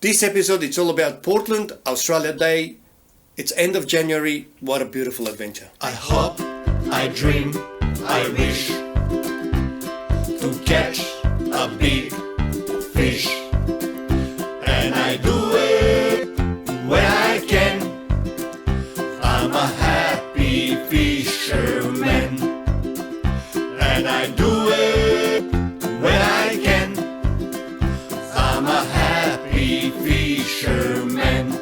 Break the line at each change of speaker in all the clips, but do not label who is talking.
This episode, it's all about Portland, Australia Day. It's end of January. What a beautiful adventure.
I hope, I dream, I wish to catch a big fish, and I do it when I can. I'm a happy fisherman, and I do it when I can. I'm a happy fisherman.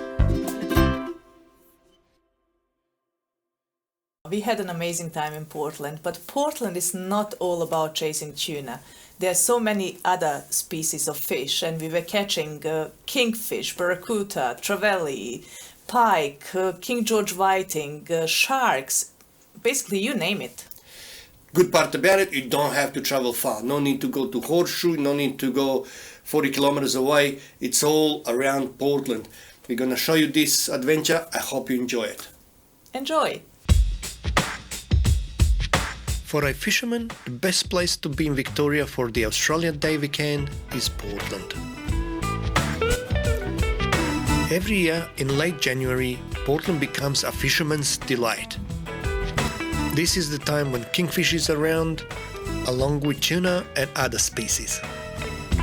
We had an amazing time in Portland, but Portland is not all about chasing tuna. There are so many other species of fish, and we were catching kingfish, barracuda, trevally, pike, King George whiting, sharks, basically you name it.
Good part about it, you don't have to travel far. No need to go to Horseshoe, no need to go 40 kilometers away. It's all around Portland. We're going to show you this adventure. I hope you enjoy it.
Enjoy!
For a fisherman, the best place to be in Victoria for the Australia Day weekend is Portland. Every year in late January, Portland becomes a fisherman's delight. This is the time when kingfish is around, along with tuna and other species.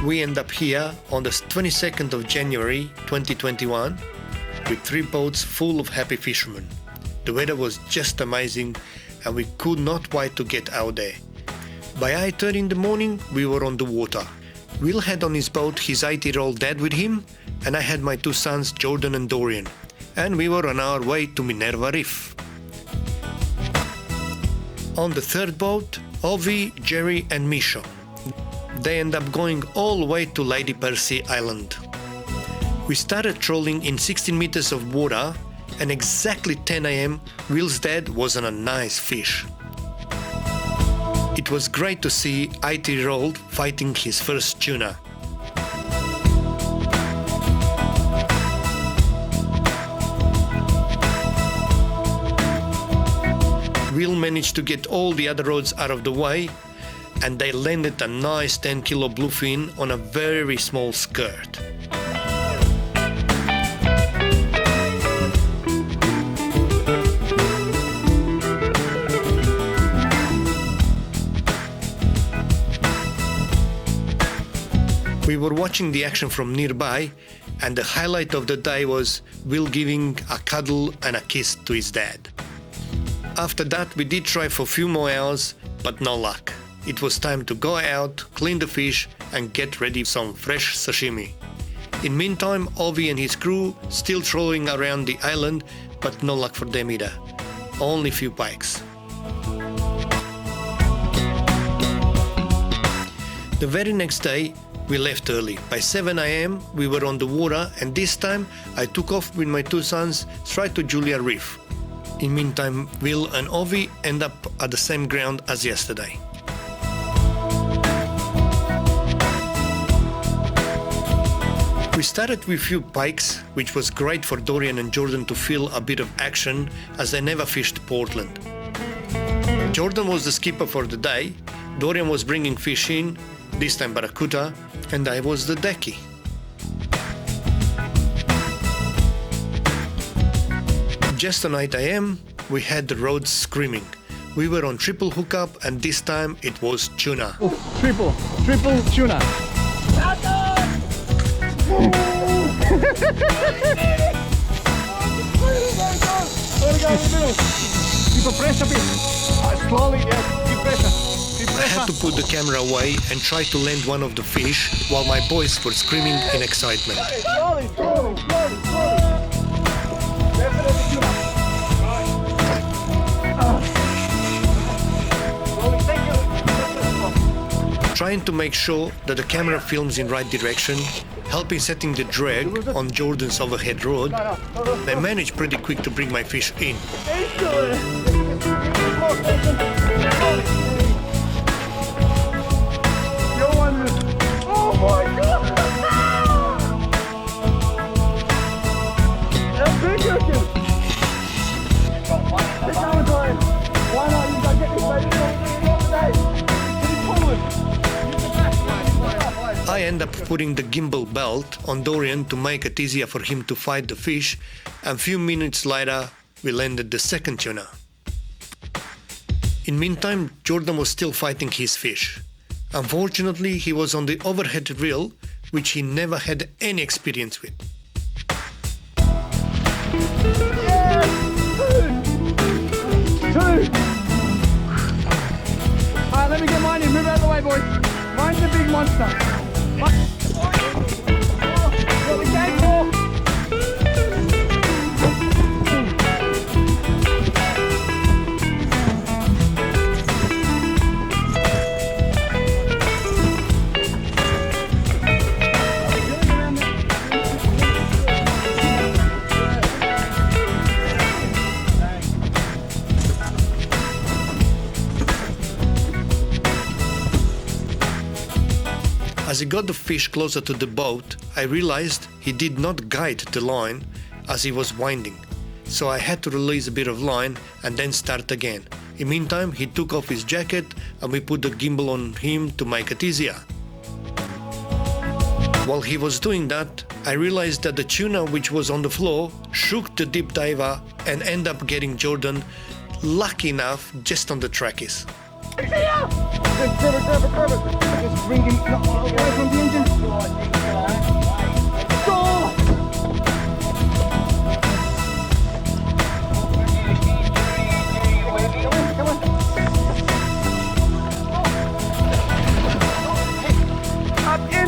We end up here on the 22nd of January 2021 with 3 boats full of happy fishermen. The weather was just amazing and we could not wait to get out there. By 8:30 in the morning, we were on the water. Will had on his boat his 80-year-old dad with him, and I had my 2 sons, Jordan and Dorian, and we were on our way to Minerva Reef. On the 3rd boat, Ovi, Jerry and Misha. They end up going all the way to Lady Percy Island. We started trolling in 16 meters of water, and exactly 10 a.m. Will's dad was on a nice fish. It was great to see 80-year-old fighting his first tuna. Will managed to get all the other rods out of the way, and they landed a nice 10-kilo bluefin on a very small skirt. We were watching the action from nearby, and the highlight of the day was Will giving a cuddle and a kiss to his dad. After that, we did try for a few more hours, but no luck. It was time to go out, clean the fish, and get ready some fresh sashimi. In meantime, Ovi and his crew still trolling around the island, but no luck for them either. Only few pikes. The very next day, we left early. By 7 a.m. we were on the water, and this time I took off with my 2 sons straight to Julia Reef. In meantime, Will and Ovi end up at the same ground as yesterday. We started with few pikes, which was great for Dorian and Jordan to feel a bit of action as they never fished Portland. Jordan was the skipper for the day, Dorian was bringing fish in, this time barracuda, and I was the decky. Just on 8 a.m. we had the roads screaming. We were on triple hookup, and this time it was tuna.
Oh, triple tuna. Keep a pressure bit. Slowly, yeah, keep pressure.
I had to put the camera away and try to land one of the fish while my boys were screaming in excitement.
Slowly.
Trying to make sure that the camera films in right direction, helping setting the drag on Jordan's overhead rod, I managed pretty quick to bring my fish in.
Oh my God! How big is it? Why not? You gotta get this baby. Can you pull it? Use the back line.
I end up putting the gimbal belt on Dorian to make it easier for him to fight the fish, and a few minutes later we landed the second tuna. In meantime, Jordan was still fighting his fish. Unfortunately, he was on the overhead reel, which he never had any experience with.
Two. Alright, let me get mine in. Move out of the way, boys. Mine's the big monster. Got the gang ball.
As he got the fish closer to the boat, I realized he did not guide the line as he was winding, so I had to release a bit of line and then start again. In the meantime, he took off his jacket and we put the gimbal on him to make it easier. While he was doing that, I realized that the tuna which was on the floor shook the deep diver and ended up getting Jordan, lucky enough, just on the trackies.
Just grab it. Just bring him away from the engine. Go! Come on. Up, in.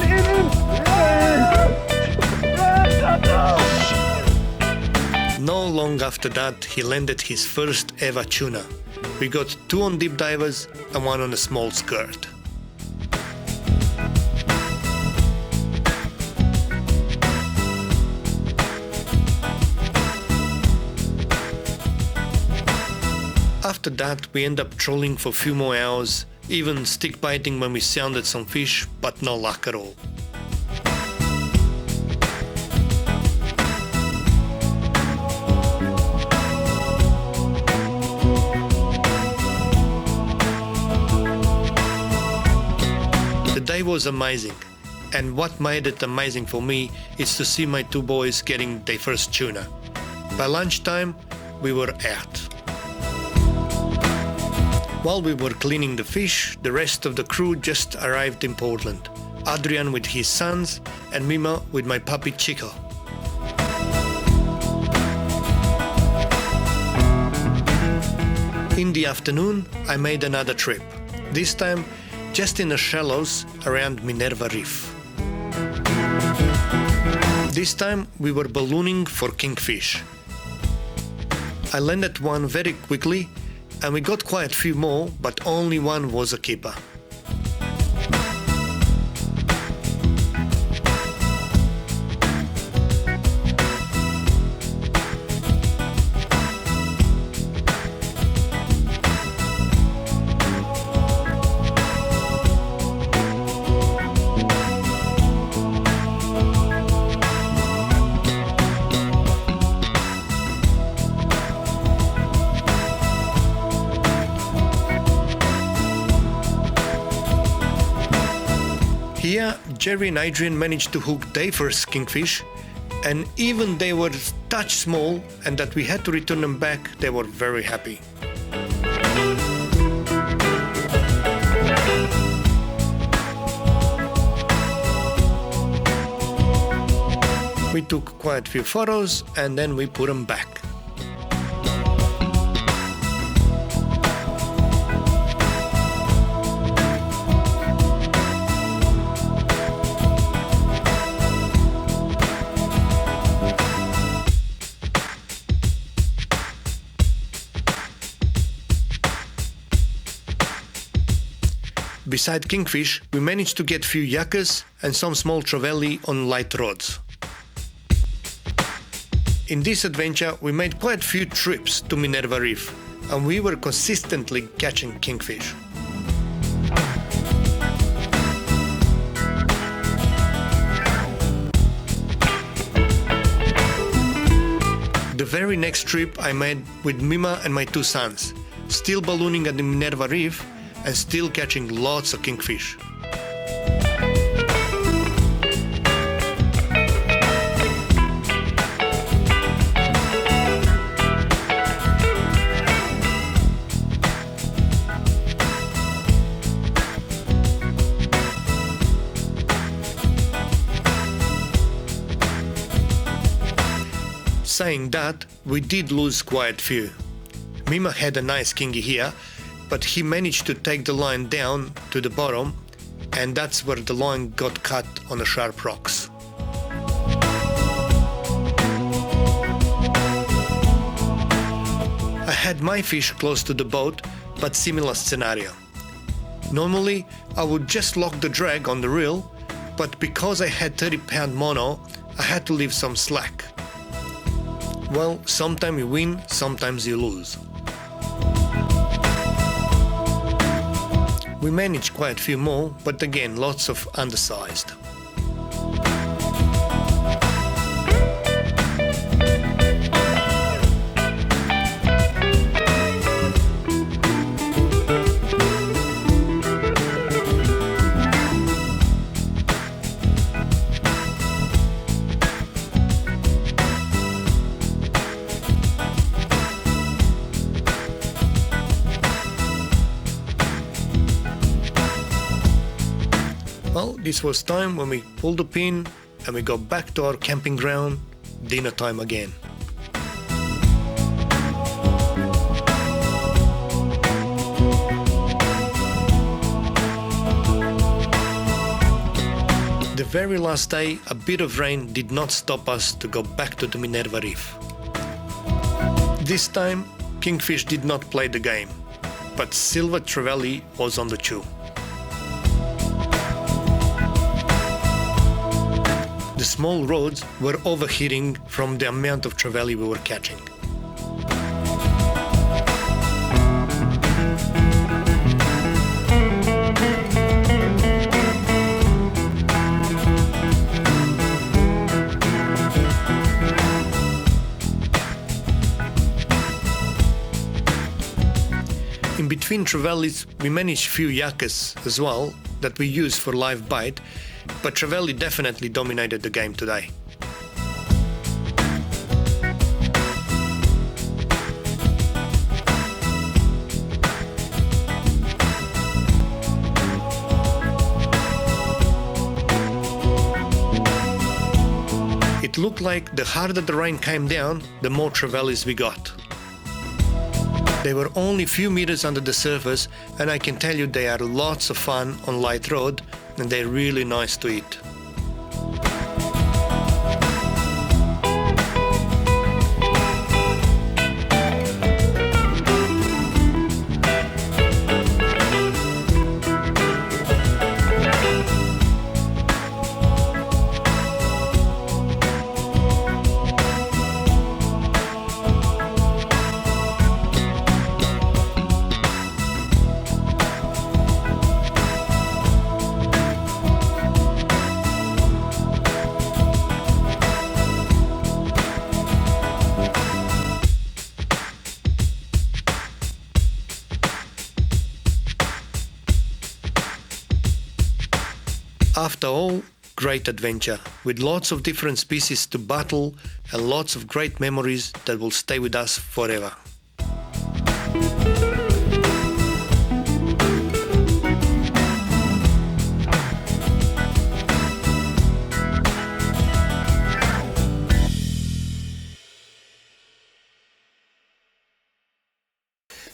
No long after that, he landed his first ever tuna. We got 2 on deep divers and 1 on a small skirt. After that, we end up trolling for a few more hours, even stick biting when we sounded some fish, but no luck at all. The day was amazing, and what made it amazing for me is to see my 2 boys getting their first tuna. By lunchtime, we were out. While we were cleaning the fish, the rest of the crew just arrived in Portland. Adrian with his sons and Mima with my puppy Chico. In the afternoon, I made another trip, this time just in the shallows around Minerva Reef. This time we were ballooning for kingfish. I landed one very quickly and we got quite a few more, but only one was a keeper. Here, Jerry and Adrian managed to hook their first kingfish, and even they were touch small and that we had to return them back, they were very happy. We took quite a few photos and then we put them back. Beside kingfish, we managed to get a few yuccas and some small trevally on light rods. In this adventure, we made quite a few trips to Minerva Reef, and we were consistently catching kingfish. The very next trip I made with Mima and my 2 sons, still ballooning at the Minerva Reef and still catching lots of kingfish. Saying that, we did lose quite few. Mima had a nice kingy here, but he managed to take the line down to the bottom, and that's where the line got cut on the sharp rocks. I had my fish close to the boat, but similar scenario. Normally, I would just lock the drag on the reel, but because I had 30-pound mono, I had to leave some slack. Well, sometimes you win, sometimes you lose. We managed quite a few more, but again, lots of undersized. Well, this was time when we pulled the pin and we got back to our camping ground, dinner time again. The very last day, a bit of rain did not stop us to go back to the Minerva Reef. This time, Kingfish did not play the game, but silver trevally was on the chew. The small rods were overheating from the amount of trevally we were catching. In between trevallies, we managed few yakas as well that we use for live bite, but trevally definitely dominated the game today. It looked like the harder the rain came down, the more trevallies we got. They were only a few meters under the surface, and I can tell you they are lots of fun on light rod, and they're really nice to eat. After all, great adventure, with lots of different species to battle and lots of great memories that will stay with us forever.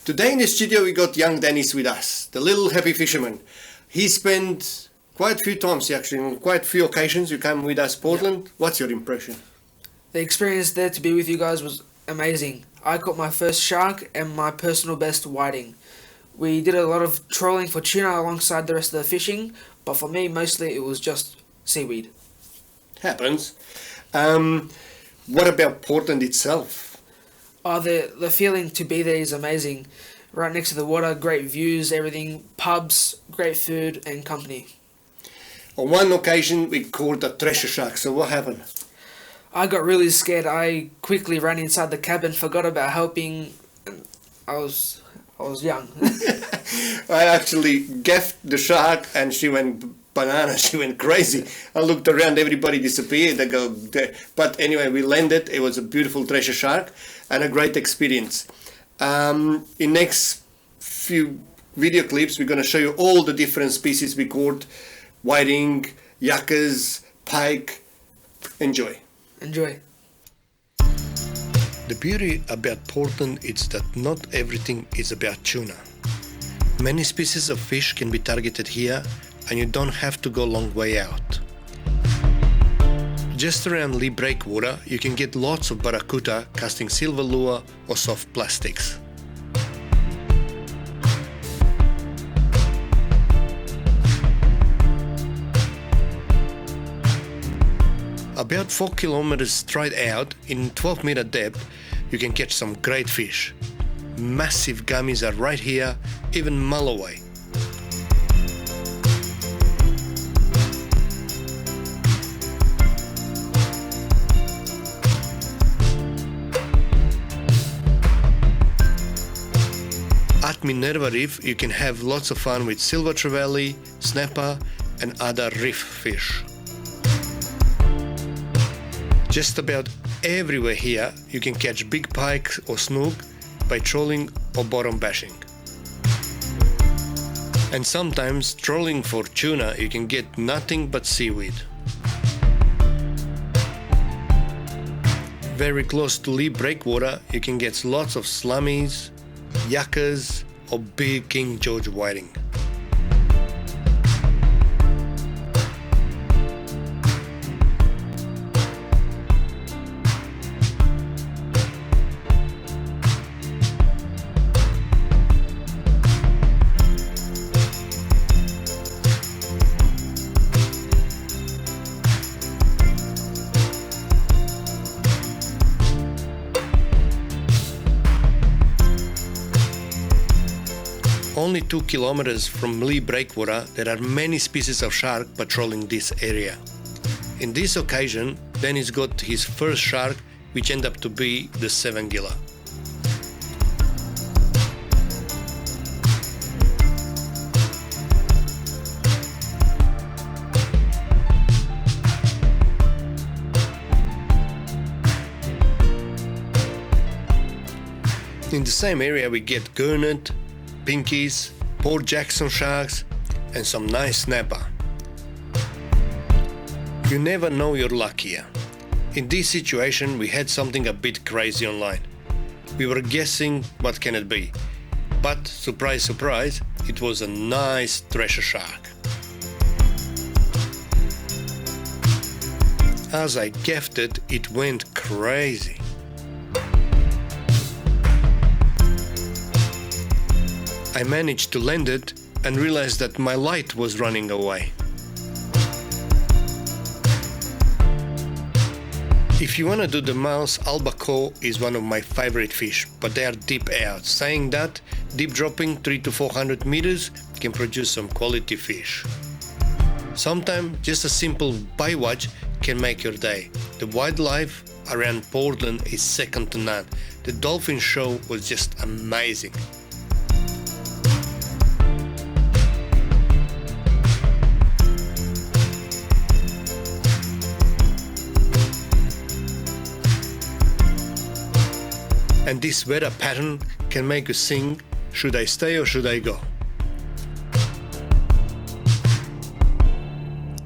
Today in the studio we got young Dennis with us, the little happy fisherman. He spent quite a few times actually, on quite a few occasions you came with us Portland. Yeah. What's your impression?
The experience there to be with you guys was amazing. I caught my first shark and my personal best whiting. We did a lot of trolling for tuna alongside the rest of the fishing, but for me mostly it was just seaweed.
Happens. What about Portland itself?
Oh, the feeling to be there is amazing. Right next to the water, great views, everything, pubs, great food and company.
On one occasion we caught a treasure shark, so what happened?
I got really scared. I quickly ran inside the cabin, forgot about helping. I was young.
I actually gaffed the shark and she went banana, she went crazy. I looked around, everybody disappeared. I go there. But anyway, we landed. It was a beautiful treasure shark and a great experience. In next few video clips, we're going to show you all the different species we caught. Whiting, yakas, pike. Enjoy.
Enjoy.
The beauty about Portland is that not everything is about tuna. Many species of fish can be targeted here, and you don't have to go a long way out. Just around Lee Breakwater, you can get lots of barracuda casting silver lure or soft plastics. About 4 kilometers straight out, in 12-meter depth, you can catch some great fish. Massive gummies are right here, even mile away. At Minerva Reef, you can have lots of fun with silver trevally, snapper, and other reef fish. Just about everywhere here, you can catch big pike or snook by trolling or bottom bashing. And sometimes, trolling for tuna, you can get nothing but seaweed. Very close to Lee Breakwater, you can get lots of slummies, yuccas, or big King George whiting. Only 2 kilometers from Lee Breakwater, there are many species of shark patrolling this area. In this occasion, Dennis got his first shark, which ended up to be the 7-giller. In the same area we get gurnet, pinkies, Port Jackson sharks, and some nice snapper. You never know your luck here. In this situation we had something a bit crazy online. We were guessing what can it be, but surprise surprise, it was a nice treasure shark. As I gaffed it, it went crazy. I managed to land it and realized that my light was running away. If you wanna do the mouse, albacore is one of my favorite fish, but they are deep out. Saying that, deep dropping 300 to 400 meters can produce some quality fish. Sometimes just a simple bywatch can make your day. The wildlife around Portland is second to none. The dolphin show was just amazing. And this weather pattern can make you think, should I stay or should I go?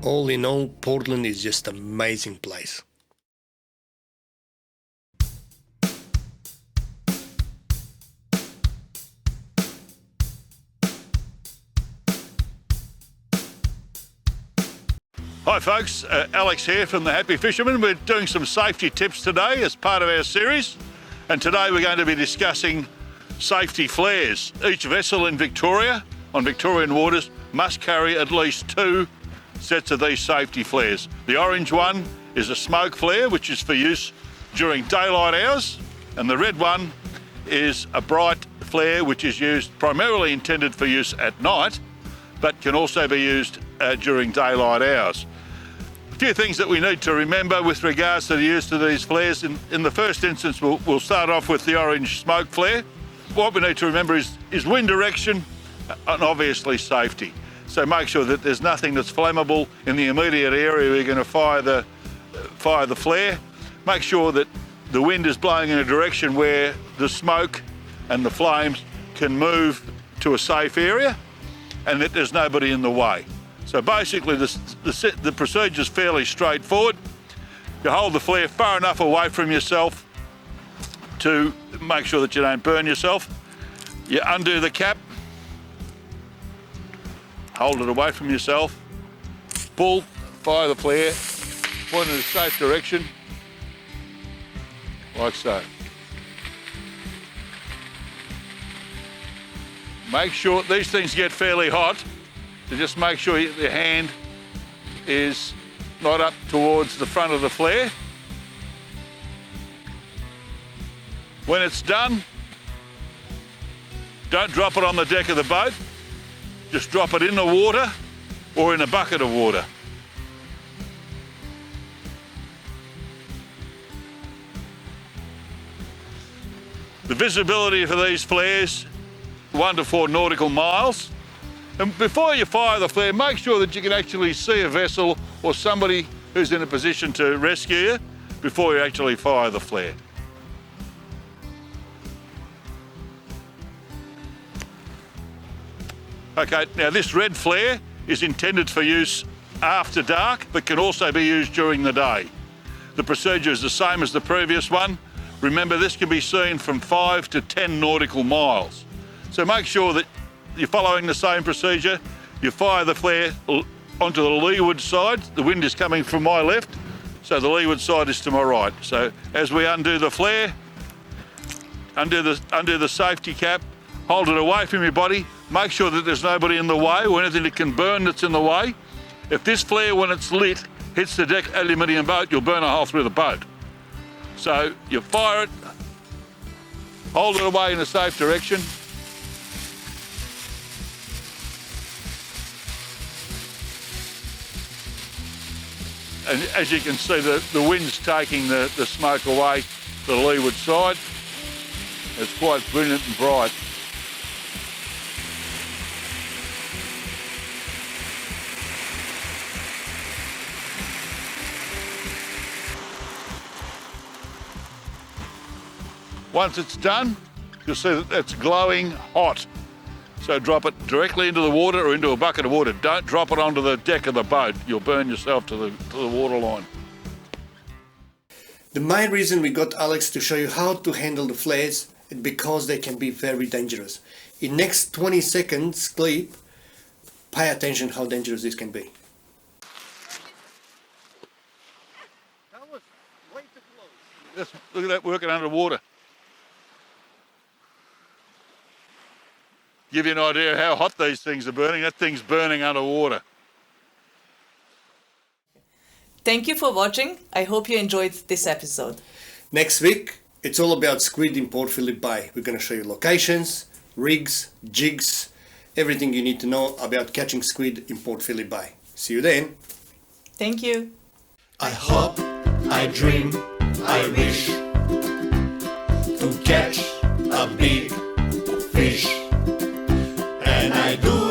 All in all, Portland is just an amazing place.
Hi folks, Alex here from the Happy Fisherman. We're doing some safety tips today as part of our series, and today we're going to be discussing safety flares. Each vessel in Victoria, on Victorian waters, must carry at least 2 sets of these safety flares. The orange one is a smoke flare, which is for use during daylight hours, and the red one is a bright flare, which is used primarily intended for use at night, but can also be used during daylight hours. A few things that we need to remember with regards to the use of these flares. In the first instance, we'll start off with the orange smoke flare. What we need to remember is wind direction and obviously safety. So make sure that there's nothing that's flammable in the immediate area where you're going to fire the flare. Make sure that the wind is blowing in a direction where the smoke and the flames can move to a safe area and that there's nobody in the way. So basically the procedure is fairly straightforward. You hold the flare far enough away from yourself to make sure that you don't burn yourself. You undo the cap, hold it away from yourself, pull, fire the flare, point in a safe direction, like so. Make sure these things get fairly hot, so just make sure your hand is not up towards the front of the flare. When it's done, don't drop it on the deck of the boat, just drop it in the water or in a bucket of water. The visibility for these flares, 1 to 4 nautical miles. And before you fire the flare, make sure that you can actually see a vessel or somebody who's in a position to rescue you before you actually fire the flare. Okay, now this red flare is intended for use after dark, but can also be used during the day. The procedure is the same as the previous one. Remember, this can be seen from 5 to 10 nautical miles. So make sure that you're following the same procedure. You fire the flare onto the leeward side. The wind is coming from my left, so the leeward side is to my right. So as we undo the flare, undo the safety cap, hold it away from your body, make sure that there's nobody in the way or anything that can burn that's in the way. If this flare, when it's lit, hits the deck aluminium boat, you'll burn a hole through the boat. So you fire it, hold it away in a safe direction. And as you can see, the wind's taking the smoke away to the leeward side. It's quite brilliant and bright. Once it's done, you'll see that it's glowing hot. So drop it directly into the water or into a bucket of water. Don't drop it onto the deck of the boat. You'll burn yourself to the water line.
The main reason we got Alex to show you how to handle the flares is because they can be very dangerous. In next 20 seconds clip, pay attention how dangerous this can be.
Look at that working underwater. Give you an idea how hot these things are burning. That thing's burning underwater.
Thank you for watching. I hope you enjoyed this episode.
Next week, it's all about squid in Port Phillip Bay. We're going to show you locations, rigs, jigs, everything you need to know about catching squid in Port Phillip Bay. See you then.
Thank you.
I hope, I dream, I wish to catch a big fish, and I do